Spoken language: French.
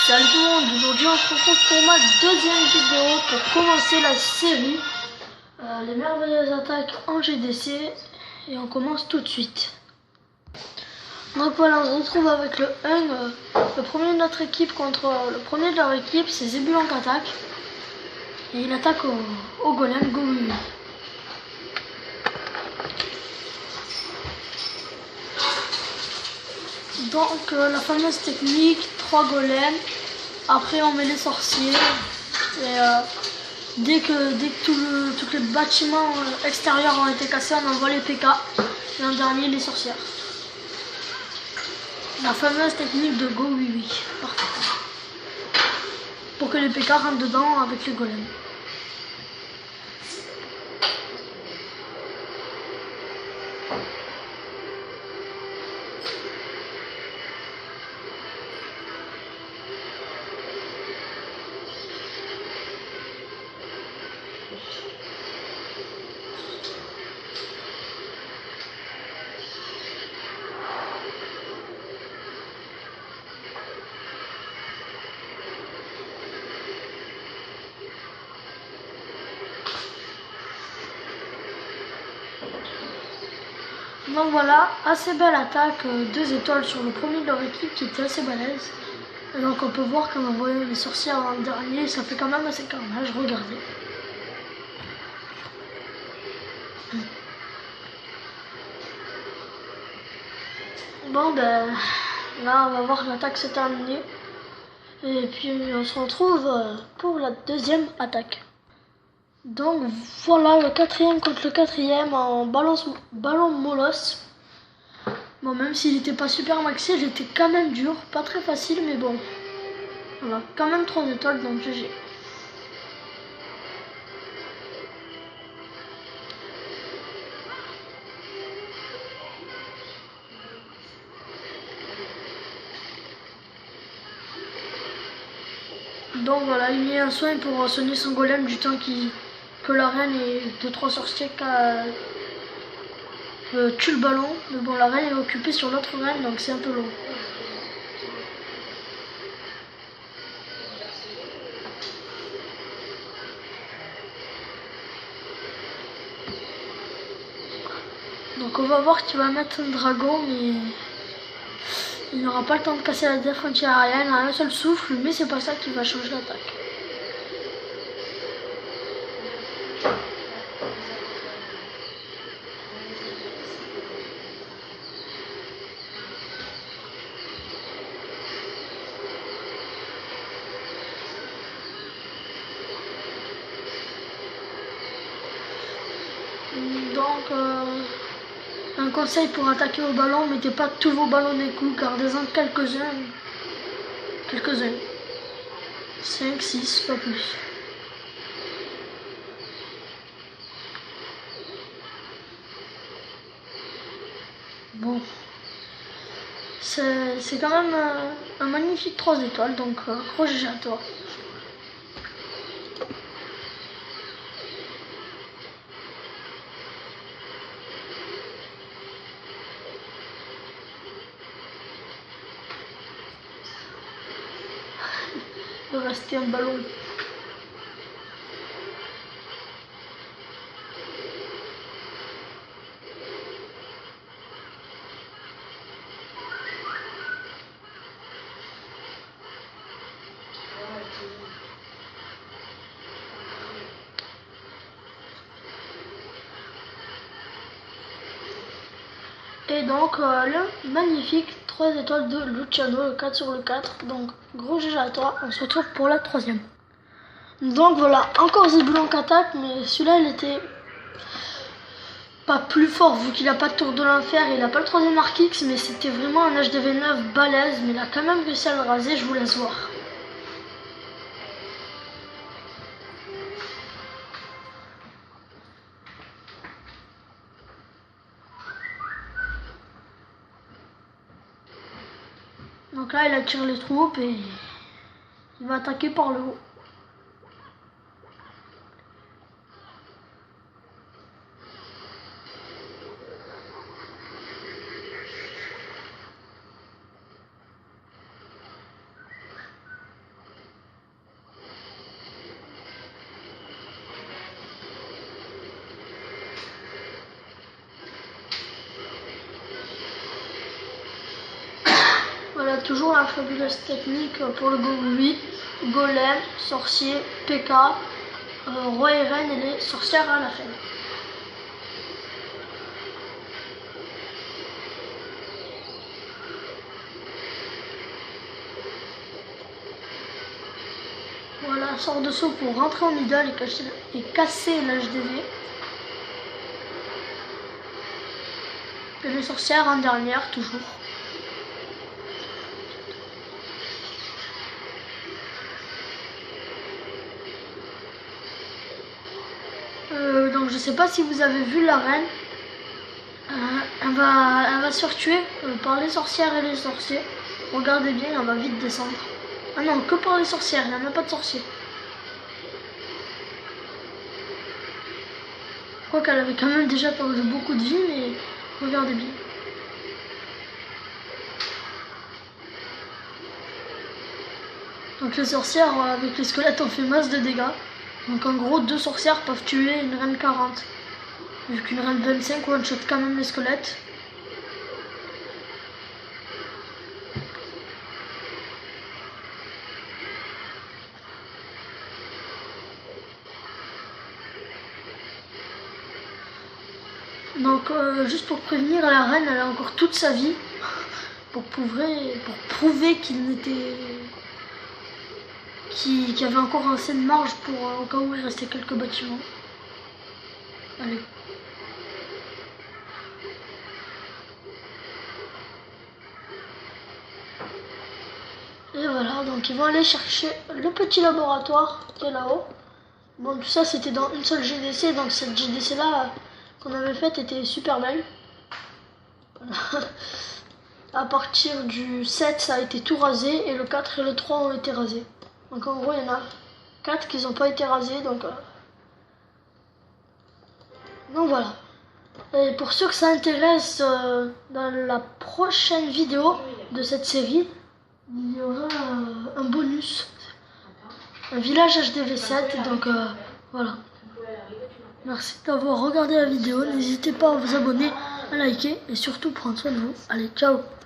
Salut tout le monde, aujourd'hui on se retrouve pour ma deuxième vidéo pour commencer la série Les merveilleuses attaques en GDC et on commence tout de suite. Donc voilà, on se retrouve avec le 1, le premier de notre équipe contre le premier de leur équipe, c'est Zébulon qui attaque. Et il attaque au golem Go. Donc la fameuse technique, 3 golems, après on met les sorciers et dès que tous les bâtiments extérieurs ont été cassés, on envoie les PK et en dernier les sorcières. La fameuse technique de Go parfait. Pour que les PK rentrent dedans avec les golems. Donc voilà, assez belle attaque, 2 étoiles sur le premier de leur équipe qui était assez balèze. Et donc on peut voir qu'en envoyant les sorcières en dernier, ça fait quand même assez carnage, regardez. Bon ben, là on va voir l'attaque se terminer. Et puis on se retrouve pour la deuxième attaque. Donc voilà le quatrième contre le quatrième en ballon molosse. Bon, même s'il n'était pas super maxé, il était quand même dur, pas très facile, mais bon. Voilà, quand même 3 étoiles, donc GG. Donc voilà, il met un soin pour sonner son golem du temps que la reine et 2-3 sorciers tuent le ballon. Mais bon, la reine est occupée sur l'autre reine, donc c'est un peu long. Donc on va voir qu'il va mettre un dragon, mais il n'aura pas le temps de casser la défense anti-aérienne à un seul souffle, mais c'est pas ça qui va changer l'attaque. Donc un conseil pour attaquer au ballon, mettez pas tous vos ballons d'un coup, gardez-en quelques-uns. 5, 6, pas plus. Bon. C'est quand même un magnifique 3 étoiles, donc gros GG à toi. Il restait un ballon. Et donc le magnifique 3 étoiles de Luciano, le 4 sur le 4. Donc gros GG à toi, on se retrouve pour la troisième. Donc voilà, encore Zébulon qui attaque, mais celui-là il était pas plus fort vu qu'il n'a pas de tour de l'enfer, il n'a pas le 3ème arc X, mais c'était vraiment un HDV9 balèze, mais il a quand même réussi à le raser, je vous laisse voir. Donc là il attire les troupes et il va attaquer par le haut. toujours la fabuleuse technique pour le Gogui, Golem, Sorcier, PK, Roi et Reine et les sorcières à la fin. Voilà, sort de saut pour rentrer en middle et casser l'HDV. Et les sorcières en dernière, toujours. Donc je sais pas si vous avez vu la reine. Elle va se faire tuer par les sorcières et les sorciers. Regardez bien, elle va vite descendre. Ah non, que par les sorcières, il n'y a même pas de sorciers. Je crois qu'elle avait quand même déjà perdu beaucoup de vie, mais regardez bien. Donc les sorcières avec les squelettes ont fait masse de dégâts. Donc en gros, 2 sorcières peuvent tuer une reine 40. Vu qu'une reine 25 one-shot quand même les squelettes. Donc juste pour prévenir, la reine elle a encore toute sa vie pour prouver qu'il y avait encore assez de marge pour au cas où il restait quelques bâtiments. Allez. Et voilà, donc ils vont aller chercher le petit laboratoire qui est là-haut. Bon, tout ça c'était dans une seule GDC, donc cette GDC là qu'on avait faite était super belle. Voilà. À partir du 7 ça a été tout rasé et le 4 et le 3 ont été rasés. Donc en gros il y en a 4 qui n'ont pas été rasés, donc voilà. Et pour ceux que ça intéresse, dans la prochaine vidéo de cette série, il y aura un bonus, un village HDV7, donc voilà. Merci d'avoir regardé la vidéo, n'hésitez pas à vous abonner, à liker et surtout prendre soin de vous. Allez, ciao!